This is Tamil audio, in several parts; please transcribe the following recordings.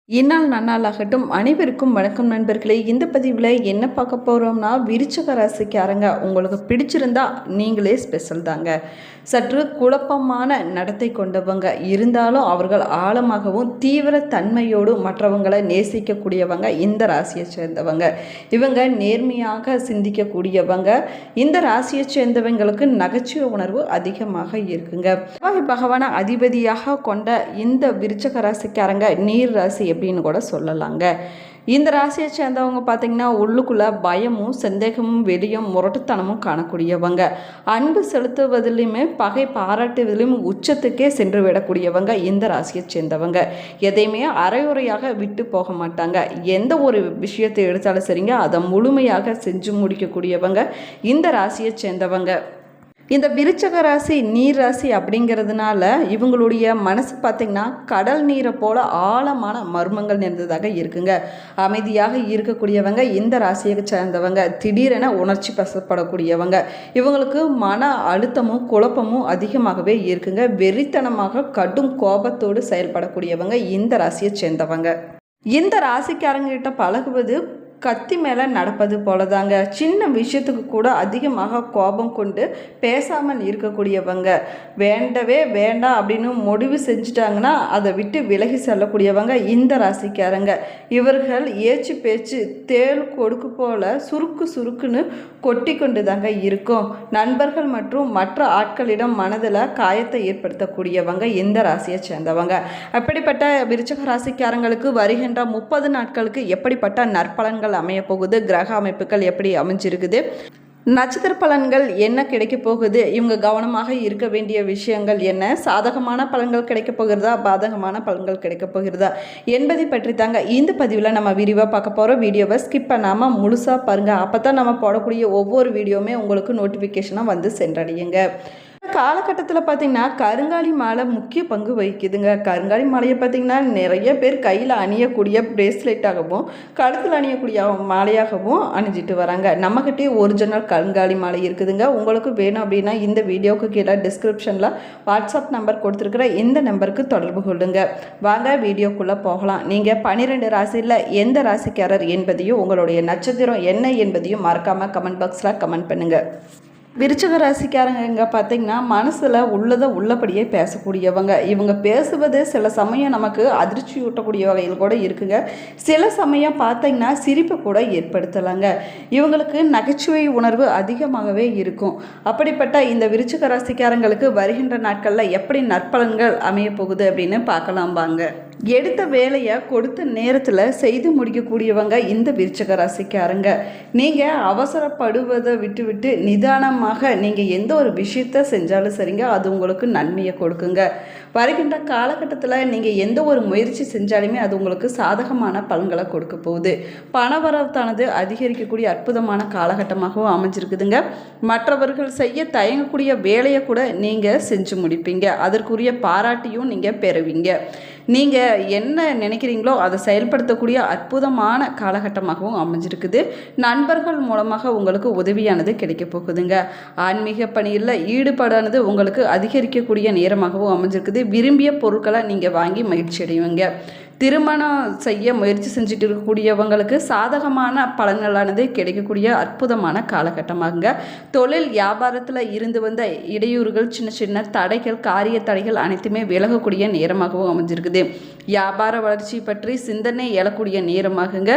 இந்நாள் நன்னாளாகட்டும். அனைவருக்கும் வணக்கம் நண்பர்களே. இந்த பதிவில் என்ன பார்க்க போகிறோம்னா, விருச்சிக ராசிக்காரங்க உங்களுக்கு பிடிச்சிருந்தா நீங்களே ஸ்பெஷல் தாங்க. சற்று குழப்பமான நடத்தை கொண்டவங்க இருந்தாலும் அவர்கள் ஆழமாகவும் தீவிர தன்மையோடு மற்றவங்களை நேசிக்கக்கூடியவங்க இந்த ராசியை சேர்ந்தவங்க. இவங்க நேர்மையாக சிந்திக்கக்கூடியவங்க. இந்த ராசியை சேர்ந்தவங்களுக்கு நகைச்சுவை உணர்வு அதிகமாக இருக்குங்க. செவ்வாய் பகவான அதிபதியாக கொண்ட இந்த விருச்சிக ராசிக்காரங்க நீர் ராசி அப்படின்னு கூட சொல்லலாங்க. இந்த ராசியை சேர்ந்தவங்க பார்த்திங்கன்னா உள்ளுக்குள்ளே பயமும் சந்தேகமும் வெளியும் முரட்டுத்தனமும் காணக்கூடியவங்க. அன்பு செலுத்துவதிலையுமே பகை பாராட்டுவதிலும் உச்சத்துக்கே சென்று விடக்கூடியவங்க இந்த ராசியை சேர்ந்தவங்க. எதையுமே அரையுறையாக விட்டு போக மாட்டாங்க. எந்த ஒரு விஷயத்தை எடுத்தாலும் சரிங்க, அதை முழுமையாக செஞ்சு முடிக்கக்கூடியவங்க இந்த ராசியை சேர்ந்தவங்க. இந்த விருச்சிக ராசி நீர் ராசி அப்படிங்கிறதுனால இவங்களுடைய மனசு பார்த்திங்கன்னா கடல் நீரை போல ஆழமான மர்மங்கள் நிறைந்ததாக இருக்குங்க. அமைதியாக இருக்கக்கூடியவங்க இந்த ராசியை சேர்ந்தவங்க. திடீரென உணர்ச்சி வசப்படக்கூடியவங்க. இவங்களுக்கு மன அழுத்தமும் குழப்பமும் அதிகமாகவே இருக்குங்க. வெறித்தனமாக கடும் கோபத்தோடு செயல்படக்கூடியவங்க இந்த ராசியை சேர்ந்தவங்க. இந்த ராசிக்காரங்கிட்ட பழகுவது கத்தி மேலே நடப்பது போலதாங்க. சின்ன விஷயத்துக்கு கூட அதிகமாக கோபம் கொண்டு பேசாமல் இருக்கக்கூடியவங்க. வேண்டவே வேண்டாம் அப்படின்னு முடிவு செஞ்சுட்டாங்கன்னா அதை விட்டு விலகி செல்லக்கூடியவங்க இந்த ராசிக்காரங்க. இவர்கள் ஏச்சு பேச்சு தேள் கொடுக்கு போல சுருக்கு சுருக்குன்னு கொட்டி கொண்டு தாங்க இருக்கும். நண்பர்கள் மற்றும் மற்ற ஆட்களிடம் மனதில் காயத்தை ஏற்படுத்தக்கூடியவங்க இந்த ராசியை சேர்ந்தவங்க. அப்படிப்பட்ட விருச்சிக ராசிக்காரங்களுக்கு வருகின்ற 30 நாட்களுக்கு எப்படிப்பட்ட நற்பலன்கள் அமைய போகுது, கிரக அமைப்புகள் எப்படி அமைஞ்சிருக்குது, நட்சத்திர பலன்கள் என்ன கிடைக்க போகுது, இவங்க கவனமாக இருக்க வேண்டிய விஷயங்கள் என்ன, சாதகமான பலன்கள் கிடைக்க போகிறதா பாதகமான பலன்கள் கிடைக்க போகிறதா என்பதை பற்றி தாங்க இந்த பதிவில் நம்ம விரிவாக பார்க்க போகிறோம். வீடியோவை ஸ்கிப் பண்ணாமல் முழுசாக பாருங்கள். அப்போ தான் நம்ம போடக்கூடிய ஒவ்வொரு வீடியோவுமே உங்களுக்கு நோட்டிஃபிகேஷனாக வந்து சென்றடையுங்க. காலகட்டத்தில் பார்த்திங்கன்னா கருங்காலி மாலை முக்கிய பங்கு வகிக்குதுங்க. கருங்காலி மாலையை பார்த்திங்கன்னா நிறைய பேர் கையில் அணியக்கூடிய பிரேஸ்லெட்டாகவும் கழுத்தில் அணியக்கூடிய மாலையாகவும் அணிஞ்சிட்டு வராங்க. நம்மக்கிட்டே ஒரிஜினல் கருங்காலி மாலை இருக்குதுங்க. உங்களுக்கு வேணும் அப்படின்னா இந்த வீடியோவுக்கு கீழே டிஸ்கிரிப்ஷனில் வாட்ஸ்அப் நம்பர் கொடுத்துருக்குற இந்த நம்பருக்கு தொடர்பு கொள்ளுங்க. வாங்க வீடியோக்குள்ளே போகலாம். நீங்கள் 12 ராசியில் எந்த ராசிக்காரர் என்பதையும் உங்களுடைய நட்சத்திரம் என்ன என்பதையும் மறக்காமல் கமெண்ட் பாக்ஸில் கமெண்ட் பண்ணுங்கள். விருச்சிக ராசிக்காரங்க பார்த்திங்கன்னா மனசில் உள்ளதை உள்ளபடியே பேசக்கூடியவங்க. இவங்க பேசுவது சில சமயம் நமக்கு அதிர்ச்சி ஊட்டக்கூடிய வகையில் கூட இருக்குங்க. சில சமயம் பார்த்திங்கன்னா சிரிப்பை கூட ஏற்படுத்தலாங்க. இவங்களுக்கு நகைச்சுவை உணர்வு அதிகமாகவே இருக்கும். அப்படிப்பட்ட இந்த விருச்சிக ராசிக்காரங்களுக்கு வருகின்ற நாட்களில் எப்படி நற்பலன்கள் அமைய போகுது அப்படின்னு பார்க்கலாம் வாங்க. எடுத்த வேலையை கொடுத்த நேரத்தில் செய்து முடிக்கக்கூடியவங்க இந்த விருச்சிக ராசிக்காரங்க. நீங்கள் அவசரப்படுவதை விட்டு நிதானமாக நீங்கள் எந்த ஒரு விஷயத்த செஞ்சாலும் சரிங்க, அது உங்களுக்கு நன்மையை கொடுக்குங்க. வருகின்ற காலகட்டத்தில் நீங்கள் எந்த ஒரு முயற்சி செஞ்சாலுமே அது உங்களுக்கு சாதகமான பலன்களை கொடுக்க போகுது. பணவரத்தானது அதிகரிக்கக்கூடிய அற்புதமான காலகட்டமாகவும் அமைஞ்சிருக்குதுங்க. மற்றவர்கள் செய்ய தயங்கக்கூடிய வேலையை கூட நீங்கள் செஞ்சு முடிப்பீங்க. அதற்குரிய பாராட்டியும் நீங்கள் பெறுவீங்க. நீங்கள் என்ன நினைக்கிறீங்களோ அதை செயல்படுத்தக்கூடிய அற்புதமான காலகட்டமாகவும் அமைஞ்சிருக்குது. நண்பர்கள் மூலமாக உங்களுக்கு உதவியானது கிடைக்க போகுதுங்க. ஆன்மீக பணியில் ஈடுபாடானது உங்களுக்கு அதிகரிக்கக்கூடிய நேரமாகவும் அமைஞ்சிருக்குது. விரும்பிய பொருட்களை நீங்கள் வாங்கி மகிழ்ச்சி அடைவீங்க. திருமணம் செய்ய முயற்சி செஞ்சுட்டு இருக்கக்கூடியவங்களுக்கு சாதகமான பலன்களானது கிடைக்கக்கூடிய அற்புதமான காலகட்டமாகுங்க. தொழில் வியாபாரத்தில் இருந்து வந்த இடையூறுகள், சின்ன சின்ன தடைகள், காரிய தடைகள் அனைத்துமே விலகக்கூடிய நேரமாகவும் அமைஞ்சிருக்குது. வியாபார வளர்ச்சி பற்றி சிந்தனை எழக்கூடிய நேரமாகுங்க.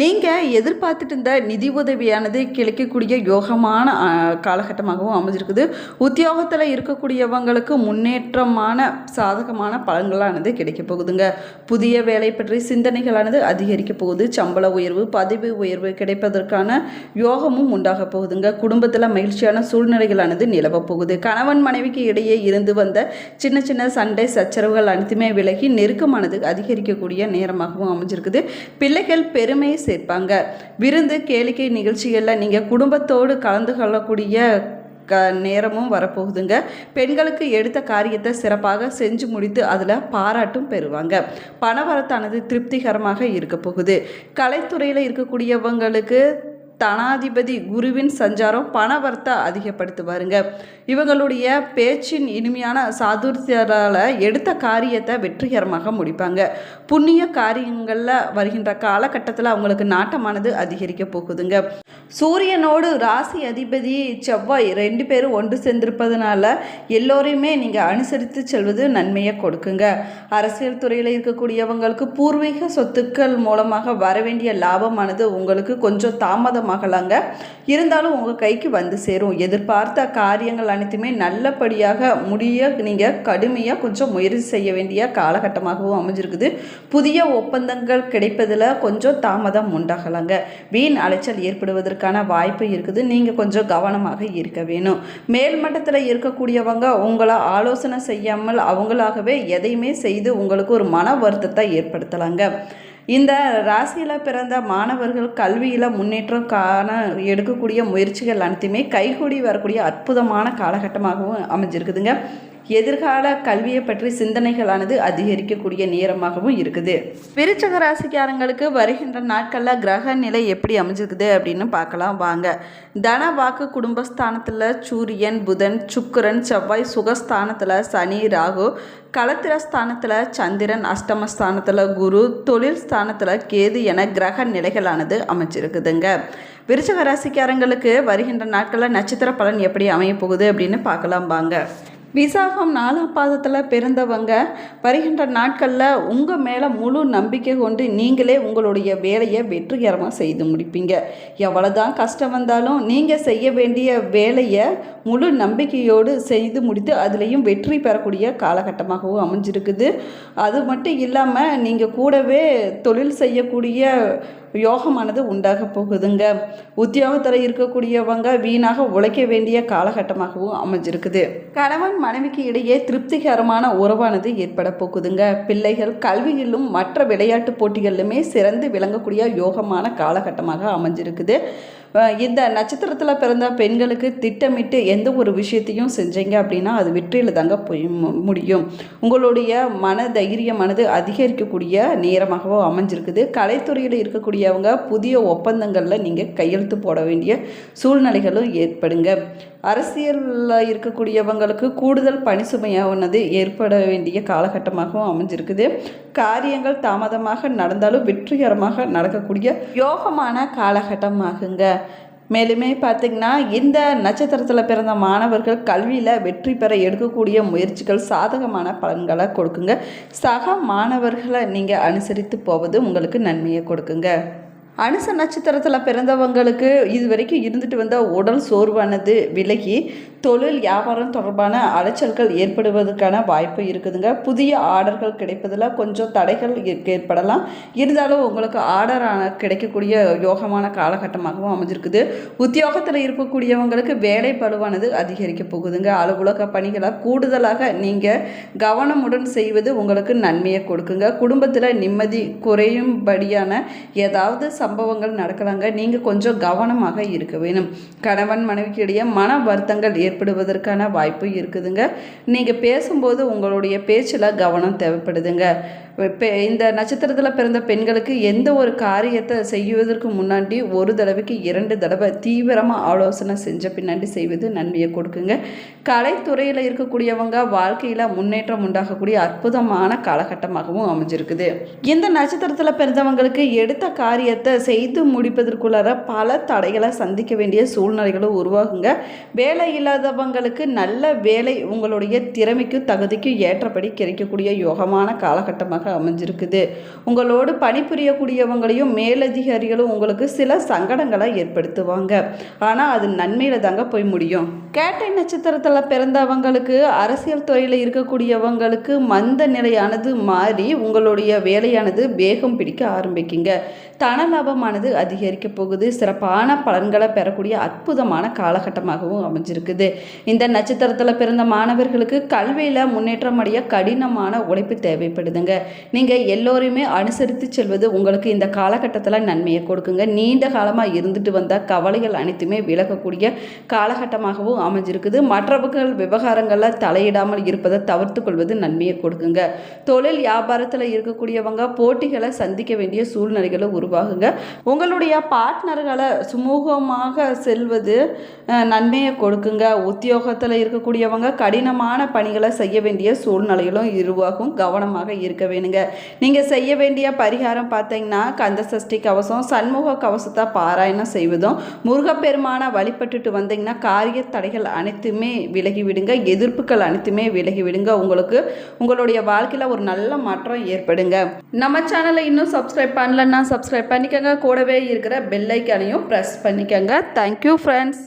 நீங்கள் எதிர்பார்த்துட்டு இருந்த நிதி உதவியானது கிடைக்கக்கூடிய யோகமான காலகட்டமாகவும் அமைஞ்சிருக்குது. உத்தியோகத்தில் இருக்கக்கூடியவங்களுக்கு முன்னேற்றமான சாதகமான பலன்களானது கிடைக்க போகுதுங்க. புதிய வேலை பற்றி சிந்தனைகளானது அதிகரிக்க போகுது. சம்பள உயர்வு, பதவி உயர்வு கிடைப்பதற்கான யோகமும் உண்டாக போகுதுங்க. குடும்பத்தில் மகிழ்ச்சியான சூழ்நிலைகளானது நிலவ போகுது. கணவன் மனைவிக்கு இடையே இருந்து வந்த சின்ன சின்ன சண்டை சச்சரவுகள் அனைத்துமே விலகி நெருக்கமானது அதிகரிக்கக்கூடிய நேரமாகவும் அமைஞ்சிருக்குது. பிள்ளைகள் பெருமையை சேர்ப்பாங்க. விருந்து கேளிக்கை நிகழ்ச்சிகளில் நீங்கள் குடும்பத்தோடு கலந்து கொள்ளக்கூடிய நேரமும் வரப்போகுதுங்க. பெண்களுக்கு எடுத்த காரியத்தை சிறப்பாக செஞ்சு முடித்து அதில் பாராட்டும் பெறுவாங்க. பணவரத்தானது திருப்திகரமாக இருக்க போகுது. கலைத்துறையில் இருக்கக்கூடியவங்களுக்கு தனாதிபதி குருவின் சஞ்சாரம் பணவர்த்தை அதிகப்படுத்துவாருங்க. இவங்களுடைய பேச்சின் இனிமையான சாதுரியத்தால் எடுத்த காரியத்தை வெற்றிகரமாக முடிப்பாங்க. புண்ணிய காரியங்களில் வருகின்ற காலகட்டத்தில் அவங்களுக்கு நாட்டமானது அதிகரிக்க போகுதுங்க. சூரியனோடு ராசி அதிபதி செவ்வாய் 2 பேரும் ஒன்று சேர்ந்திருப்பதனால எல்லோரையுமே நீங்கள் அனுசரித்து செல்வது நன்மையை கொடுக்குங்க. அரசியல் துறையில் இருக்கக்கூடியவங்களுக்கு பூர்வீக சொத்துக்கள் மூலமாக வர வேண்டிய லாபமானது உங்களுக்கு கொஞ்சம் தாமதமாகலாங்க. இருந்தாலும் உங்கள் கைக்கு வந்து சேரும். எதிர்பார்த்த காரியங்கள் அனைத்துமே நல்லபடியாக முடிய நீங்கள் கடுமையாக கொஞ்சம் முயற்சி செய்ய வேண்டிய காலகட்டமாகவும் அமைஞ்சிருக்குது. புதிய ஒப்பந்தங்கள் கிடைப்பதில் கொஞ்சம் தாமதம் உண்டாகலாங்க. வீண் அலைச்சல் ஏற்படுவதற்கான வாய்ப்பு இருக்குது. நீங்கள் கொஞ்சம் கவனமாக இருக்க வேணும். மேல் மட்டத்தில் இருக்கக்கூடியவங்க உங்களை ஆலோசனை செய்யாமல் அவங்களாகவே எதையுமே செய்து உங்களுக்கு ஒரு மன வருத்தத்தை ஏற்படுத்தலாங்க. இந்த ராசியில் பிறந்த மாணவர்கள் கல்வியில் முன்னேற்றம் காண எடுக்கக்கூடிய முயற்சிகள் அனைத்துமே கைகூடி வரக்கூடிய அற்புதமான காலகட்டமாகவும் அமைஞ்சிருக்குதுங்க. எதிர்கால கல்வியை பற்றி சிந்தனைகளானது அதிகரிக்கக்கூடிய நேரமாகவும் இருக்குது. விருச்சிக ராசிக்காரங்களுக்கு வருகின்ற நாட்களில் கிரக நிலை எப்படி அமைஞ்சிருக்குது அப்படின்னு பார்க்கலாம் வாங்க. தன வாக்கு குடும்பஸ்தானத்தில் சூரியன், புதன், சுக்கிரன், செவ்வாய், சுகஸ்தானத்தில் சனி, ராகு, களத்திரஸ்தானத்தில் சந்திரன், அஷ்டமஸ்தானத்தில் குரு, தொழில் ஸ்தானத்தில் கேது என கிரக நிலைகளானது அமைச்சிருக்குதுங்க. விருச்சிக ராசிக்காரங்களுக்கு வருகின்ற நாட்களில் நட்சத்திர பலன் எப்படி அமைய போகுது அப்படின்னு பார்க்கலாம் வாங்க. விசாகம் 4ஆம் பாதத்தில் பிறந்தவங்க வருகின்ற நாட்களில் உங்கள் மேலே முழு நம்பிக்கை கொண்டு நீங்களே உங்களுடைய வேலையை வெற்றிகரமாக செய்து முடிப்பீங்க. எவ்வளோதான் கஷ்டம் வந்தாலும் நீங்கள் செய்ய வேண்டிய வேலையை முழு நம்பிக்கையோடு செய்து முடித்து அதுலேயும் வெற்றி பெறக்கூடிய காலகட்டமாகவும் அமைஞ்சிருக்குது. அது மட்டும் இல்லாமல் நீங்கள் கூடவே தொழில் செய்யக்கூடிய யோகமானது உண்டாக போகுதுங்க. உத்தியோகத்தில் இருக்கக்கூடியவங்க வீணாக உழைக்க வேண்டிய காலகட்டமாகவும் அமைஞ்சிருக்குது. கணவன் மனைவிக்கு இடையே திருப்திகரமான உறவானது ஏற்பட போகுதுங்க. பிள்ளைகள் கல்வியிலும் மற்ற விளையாட்டு போட்டிகளிலுமே சிறந்து விளங்கக்கூடிய யோகமான காலகட்டமாக அமைஞ்சிருக்குது. இந்த நட்சத்திரத்தில் பிறந்த பெண்களுக்கு திட்டமிட்டு எந்த ஒரு விஷயத்தையும் செஞ்சீங்க அப்படின்னா அது வெற்றியில் தாங்க போய் முடியும். உங்களுடைய மன தைரியமானது அதிகரிக்கக்கூடிய நேரமாகவும் அமைஞ்சிருக்குது. கலைத்துறையில் இருக்கக்கூடியவங்க புதிய ஒப்பந்தங்களில் நீங்கள் கையெழுத்து போட வேண்டிய சூழ்நிலைகளும் ஏற்படுங்க. அரசியலில் இருக்கக்கூடியவங்களுக்கு கூடுதல் பணி சுமையானது ஏற்பட வேண்டிய காலகட்டமாகவும் அமைஞ்சிருக்குது. காரியங்கள் தாமதமாக நடந்தாலும் வெற்றிகரமாக நடக்கக்கூடிய யோகமான காலகட்டமாகுங்க. மேலுமே பார்த்திங்கன்னா இந்த நட்சத்திரத்தில் பிறந்த மாணவர்கள் கல்வியில் வெற்றி பெற எடுக்கக்கூடிய முயற்சிகள் சாதகமான பலன்களை கொடுக்குங்க. சக மாணவர்களை நீங்கள் அனுசரித்து போவது உங்களுக்கு நன்மையை கொடுக்குங்க. அனுச நட்சத்திரத்தில் பிறந்தவங்களுக்கு இது வரைக்கும் இருந்துட்டு வந்த உடல் சோர்வானது விலகி தொழில் வியாபாரம் தொடர்பான அலைச்சல்கள் ஏற்படுவதற்கான வாய்ப்பு இருக்குதுங்க. புதிய ஆர்டர்கள் கிடைப்பதில் கொஞ்சம் தடைகள் ஏற்படலாம். இருந்தாலும் உங்களுக்கு ஆர்டர் கிடைக்கக்கூடிய யோகமான காலகட்டமாகவும் அமைஞ்சிருக்குது. உத்தியோகத்தில் இருக்கக்கூடியவங்களுக்கு வேலை பளுவானது அதிகரிக்க போகுதுங்க. அலுவலக பணிகளை கூடுதலாக நீங்கள் கவனமுடன் செய்வது உங்களுக்கு நன்மையை கொடுக்குங்க. குடும்பத்தில் நிம்மதி குறையும்படியான ஏதாவது சம்பவங்கள் நடக்கலாங்க. நீங்கள் கொஞ்சம் கவனமாக இருக்க வேணும். கணவன் மனைவிக்கு இடையே மன வருத்தங்கள் ஏற்படுவதற்கான வாய்ப்பு இருக்குதுங்க. நீங்கள் பேசும்போது உங்களுடைய பேச்சில் கவனம் தேவைப்படுதுங்க. இந்த நட்சத்திரத்தில் பிறந்த பெண்களுக்கு எந்த ஒரு காரியத்தை செய்வதற்கு முன்னாடி ஒரு தடவைக்கு 2 தடவை தீவிரமாக ஆலோசனை செஞ்ச பின்னாடி செய்வது நன்மையை கொடுக்குங்க. கலைத்துறையில் இருக்கக்கூடியவங்க வாழ்க்கையில் முன்னேற்றம் உண்டாகக்கூடிய அற்புதமான காலகட்டமாகவும் அமைஞ்சிருக்குது. இந்த நட்சத்திரத்தில் பிறந்தவங்களுக்கு எடுத்த காரியத்தை செய்து முடிப்பதற்குள்ளார பல தடைகளை சந்திக்க வேண்டிய சூழ்நிலைகளும் உருவாகுங்க. வேலை இல்லாதவங்களுக்கு நல்ல வேலை உங்களுடைய திறமைக்கு தகுதிக்கு ஏற்றபடி கிடைக்கக்கூடிய யோகமான காலகட்டமாக அமைஞ்சிருக்குது. உங்களோடு பணிபுரியக்கூடியவங்களையும் மேலதிகாரிகளும் உங்களுக்கு சில சங்கடங்களை ஏற்படுத்துவாங்க. ஆனால் அது நன்மையில தாங்க போய் முடியும். கேட்டை நட்சத்திரத்தில் பிறந்தவங்களுக்கு அரசியல் துறையில் இருக்கக்கூடியவங்களுக்கு மந்த நிலையானது மாறி உங்களுடைய வேலையானது வேகம் பிடிக்க ஆரம்பிக்குங்க. தன லாபமானது அதிகரிக்க போகுது. சிறப்பான பலன்களை பெறக்கூடிய அற்புதமான காலகட்டமாகவும் அமைஞ்சிருக்குது. இந்த நட்சத்திரத்தில் பிறந்த மாணவர்களுக்கு கல்வியில் முன்னேற்றம் அடைய கடினமான உழைப்பு தேவைப்படுதுங்க. நீங்கள் எல்லோரையுமே அனுசரித்து செல்வது உங்களுக்கு இந்த காலகட்டத்தில் நன்மையை கொடுக்குங்க. நீண்ட காலமாக இருந்துட்டு வந்த கவலைகள் அனைத்துமே விலகக்கூடிய காலகட்டமாகவும் அமைஞ்சிருக்குது. மற்றவர்கள் விவகாரங்களில் தலையிடாமல் இருப்பதை தவிர்த்து கொள்வது நன்மையை கொடுக்குங்க. தொழில் வியாபாரத்தில் இருக்கக்கூடியவங்க போட்டிகளை சந்திக்க வேண்டிய சூழ்நிலைகளை உருவாகுங்க. உங்களுடைய பார்ட்னர்களை சுமூகமாக செல்வது நன்மையை கொடுக்குங்க. உத்தியோகத்தில் இருக்கக்கூடியவங்க கடினமான பணிகளை செய்ய வேண்டிய சூழ்நிலைகளும் உருவாகும். கவனமாக இருக்க வேணுங்க. நீங்கள் செய்ய வேண்டிய பரிகாரம் பார்த்தீங்கன்னா கந்த சஷ்டி கவசம், சண்முக கவசத்தை பாராயணம் செய்வதும், முருகப்பெருமான வழிபட்டுட்டு வந்தீங்கன்னா காரிய தடைகள் அனைத்துமே விலகிவிடுங்க. எதிர்ப்புகள் அனைத்துமே விலகிவிடுங்க. உங்களுக்கு உங்களுடைய வாழ்க்கையில் ஒரு நல்ல மாற்றம் ஏற்படுங்க. நம்ம சேனலை இன்னும் சப்ஸ்கிரைப் பண்ணலன்னா சப்ஸ்கிரைப் பண்ணிக்கோங்க. கூடவே இருக்கிற பெல் ஐக்கானையும் ப்ரெஸ் பண்ணிக்கோங்க. Thank you friends.